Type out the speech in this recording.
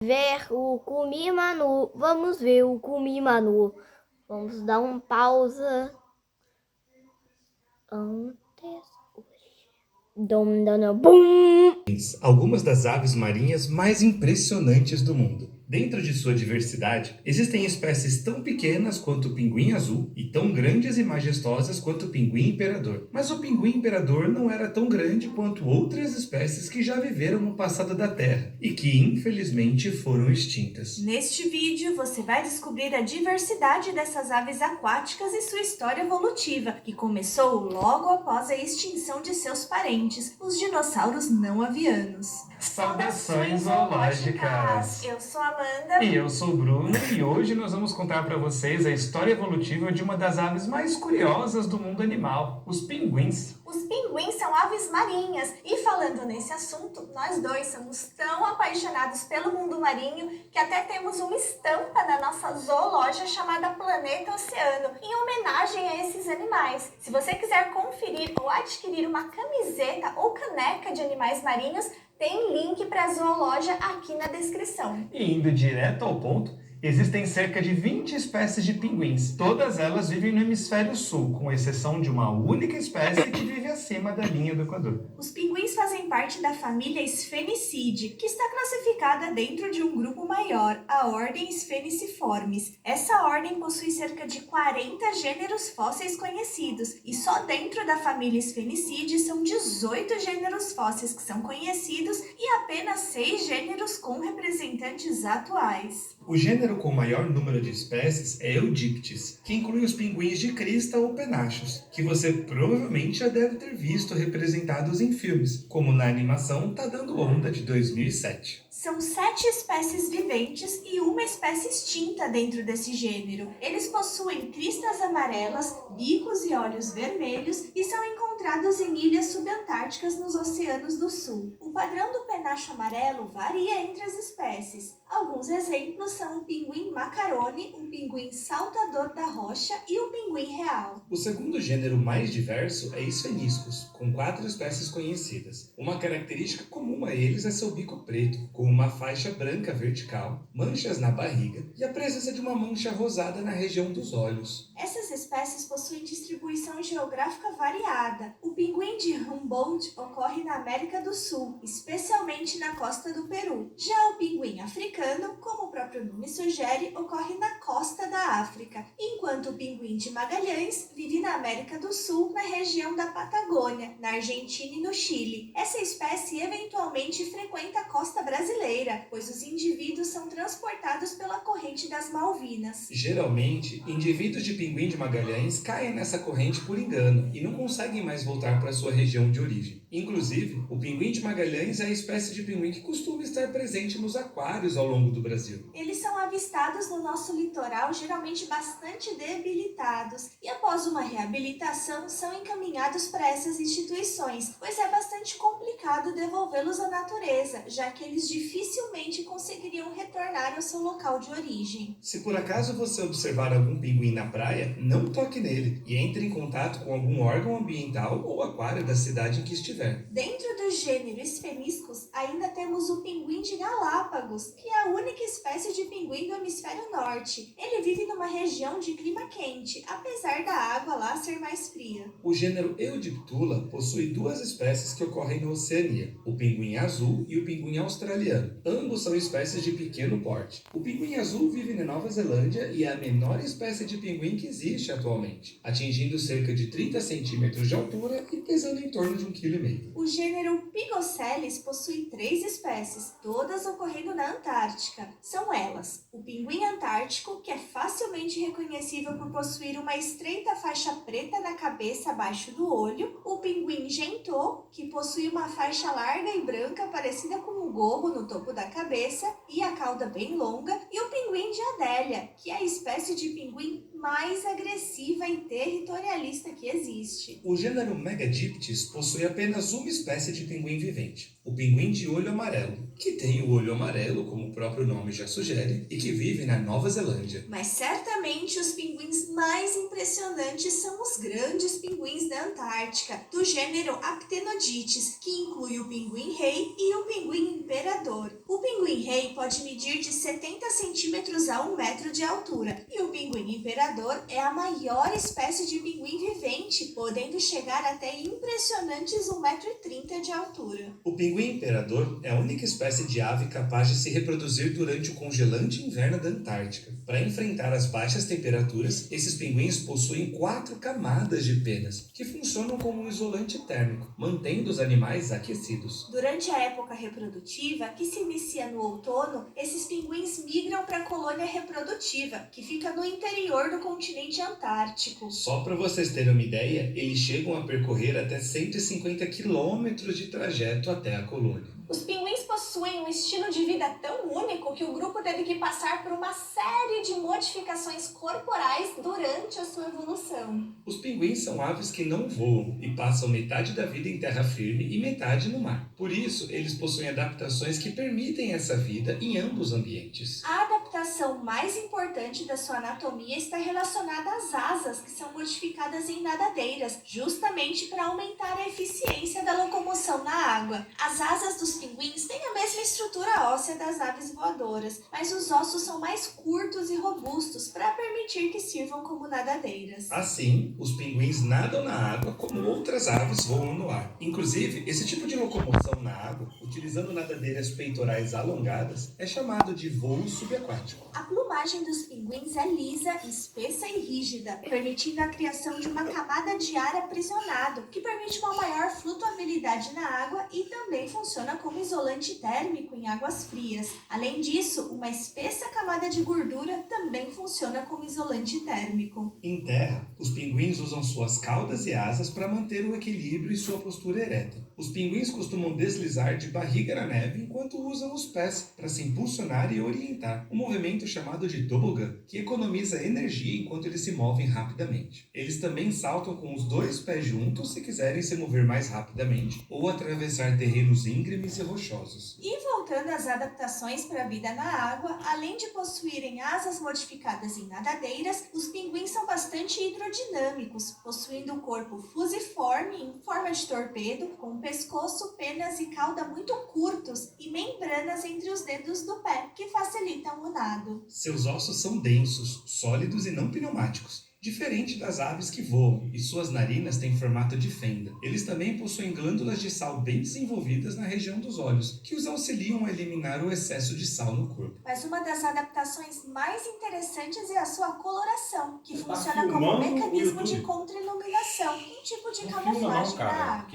Ver o Cumimanu, vamos ver o Cumimanu. Vamos dar uma pausa antes. Dom, dona, bum! Algumas das aves marinhas mais impressionantes do mundo. Dentro de sua diversidade, existem espécies tão pequenas quanto o pinguim azul e tão grandes e majestosas quanto o pinguim imperador. Mas o pinguim imperador não era tão grande quanto outras espécies que já viveram no passado da Terra e que, infelizmente, foram extintas. Neste vídeo, você vai descobrir a diversidade dessas aves aquáticas e sua história evolutiva, que começou logo após a extinção de seus parentes, os dinossauros não avianos. Saudações zoológicas! Eu sou a Amanda. E eu sou o Bruno, e hoje nós vamos contar para vocês a história evolutiva de uma das aves mais curiosas do mundo animal, os pinguins. Os pinguins são aves marinhas, e falando nesse assunto, nós dois somos tão apaixonados pelo mundo marinho que até temos uma estampa na nossa zoologia chamada Planeta Oceano, em homenagem a esses animais. Se você quiser conferir ou adquirir uma camiseta ou caneca de animais marinhos, tem link para a zoologia aqui na descrição. E indo direto ao ponto, existem cerca de 20 espécies de pinguins. Todas elas vivem no hemisfério sul, com exceção de uma única espécie que vive acima da linha do Equador. Os pinguins fazem parte da família Sphenicidae, que está classificada dentro de um grupo maior, a ordem Spheniciformes. Essa ordem possui cerca de 40 gêneros fósseis conhecidos, e só dentro da família Sphenicidae são 18 gêneros fósseis que são conhecidos e apenas 6 gêneros com representantes atuais. O gênero com maior número de espécies é Eudiptes, que inclui os pinguins de crista ou penachos, que você provavelmente já deve ter visto representados em filmes, como na animação Tá Dando Onda de 2007. São 7 espécies viventes e uma espécie extinta dentro desse gênero. Eles possuem cristas amarelas, bicos e olhos vermelhos e são encontrados em ilhas subantárticas nos oceanos do sul. O padrão do penacho amarelo varia entre as espécies. Alguns exemplos são o pinguim macarone, o pinguim saltador da rocha e o pinguim real. O segundo gênero mais diverso é Spheniscus, com 4 espécies conhecidas. Uma característica comum a eles é seu bico preto, com uma faixa branca vertical, manchas na barriga e a presença de uma mancha rosada na região dos olhos. Essas espécies possuem distribuição geográfica variada. O pinguim de Humboldt ocorre na América do Sul, especialmente na costa do Peru. Já o pinguim africano, como o próprio nome sugere, ocorre na costa da África, enquanto o pinguim de Magalhães vive na América do Sul, na região da Patagônia, na Argentina e no Chile. Essa espécie eventualmente frequenta a costa brasileira, pois os indivíduos são transportados pela corrente das Malvinas. Geralmente, indivíduos de pinguim de Magalhães caem nessa corrente por engano e não conseguem mais voltar para sua região de origem. Inclusive, o pinguim de Magalhães é a espécie de pinguim que costuma estar presente nos aquários ao longo do Brasil. Eles são avistados no nosso litoral, geralmente bastante debilitados, e após uma reabilitação são encaminhados para essas instituições, pois é bastante complicado devolvê-los à natureza, já que eles dificilmente conseguiriam retornar ao seu local de origem. Se por acaso você observar algum pinguim na praia, não toque nele e entre em contato com algum órgão ambiental ou aquário da cidade em que estiver. Dentro do gênero Spheniscus, ainda temos o pinguim de Galápagos, que é a única espécie de pinguim do hemisfério norte. Ele vive numa região de clima quente, apesar da água lá ser mais fria. O gênero Eudiptula possui 2 espécies que ocorrem na Oceania, o pinguim azul e o pinguim australiano. Ambos são espécies de pequeno porte. O pinguim azul vive na Nova Zelândia e é a menor espécie de pinguim que existe atualmente, atingindo cerca de 30 centímetros de altura e pesando em torno de 1,5 kg. O gênero Pigocelis possui 3 espécies, todas ocorrendo na Antártica. São elas: o pinguim antártico, que é facilmente reconhecível por possuir uma estreita faixa preta na cabeça abaixo do olho, o pinguim gentô, que possui uma faixa larga e branca parecida com um gorro no topo da cabeça e a cauda bem longa, e o pinguim de Adélia, que é a espécie de pinguim mais agressiva e territorialista que existe. O gênero Megadiptes possui apenas uma espécie de pinguim vivente, o pinguim de olho amarelo, que tem o olho amarelo, como o próprio nome já sugere, e que vive na Nova Zelândia. Mas certamente os pinguins mais impressionantes são os grandes pinguins da Antártica, do gênero Aptenodytes, que inclui o pinguim rei e o pinguim imperador. O pinguim-rei pode medir de 70 centímetros a 1 metro de altura, e o pinguim imperador é a maior espécie de pinguim vivente, podendo chegar até impressionantes 1,30 m de altura. O pinguim imperador é a única espécie de ave capaz de se reproduzir durante o congelante inverno da Antártica. Para enfrentar as baixas temperaturas, esses pinguins possuem 4 camadas de penas, que funcionam como um isolante térmico, mantendo os animais aquecidos. Durante a época reprodutiva, que se inicia no outono, esses pinguins migram para a colônia reprodutiva, que fica no interior do continente antártico. Só para vocês terem uma ideia, eles chegam a percorrer até 150 quilômetros de trajeto até a colônia. Os pinguins possuem um estilo de vida tão único que o grupo teve que passar por uma série de modificações corporais durante a sua evolução. Os pinguins são aves que não voam e passam metade da vida em terra firme e metade no mar. Por isso, eles possuem adaptações que permitem essa vida em ambos ambientes. A adaptação mais importante da sua anatomia está relacionada às asas, que são modificadas em nadadeiras, justamente para aumentar a eficiência da locomoção na água. As asas dos pinguins têm a mesma estrutura óssea das aves voadoras, mas os ossos são mais curtos e robustos para permitir que sirvam como nadadeiras. Assim, os pinguins nadam na água como outras aves voam no ar. Inclusive, esse tipo de locomoção na água, utilizando nadadeiras peitorais alongadas, é chamado de voo subaquático. A plumagem dos pinguins é lisa, espessa e rígida, permitindo a criação de uma camada de ar aprisionado, que permite uma maior flutuabilidade na água e também funciona como isolante térmico em águas frias. Além disso, uma espessa camada de gordura também funciona como isolante térmico. Em terra, os pinguins usam suas caudas e asas para manter o equilíbrio e sua postura ereta. Os pinguins costumam deslizar de barriga na neve enquanto usam os pés para se impulsionar e orientar, um movimento chamado de tobogã, que economiza energia enquanto eles se movem rapidamente. Eles também saltam com os 2 pés juntos se quiserem se mover mais rapidamente ou atravessar terrenos íngremes e rochosos. E voltando às adaptações para a vida na água, além de possuírem asas modificadas em nadadeiras, os pinguins são bastante hidrodinâmicos, possuindo um corpo fusiforme em forma de torpedo, com pescoço, penas e cauda muito curtos e membranas entre os dedos do pé, que facilitam o nado. Seus ossos são densos, sólidos e não pneumáticos, diferente das aves que voam, e suas narinas têm formato de fenda. Eles também possuem glândulas de sal bem desenvolvidas na região dos olhos, que os auxiliam a eliminar o excesso de sal no corpo. Mas uma das adaptações mais interessantes é a sua coloração, que funciona como um mecanismo de contra-iluminação, um tipo de camuflagem na água.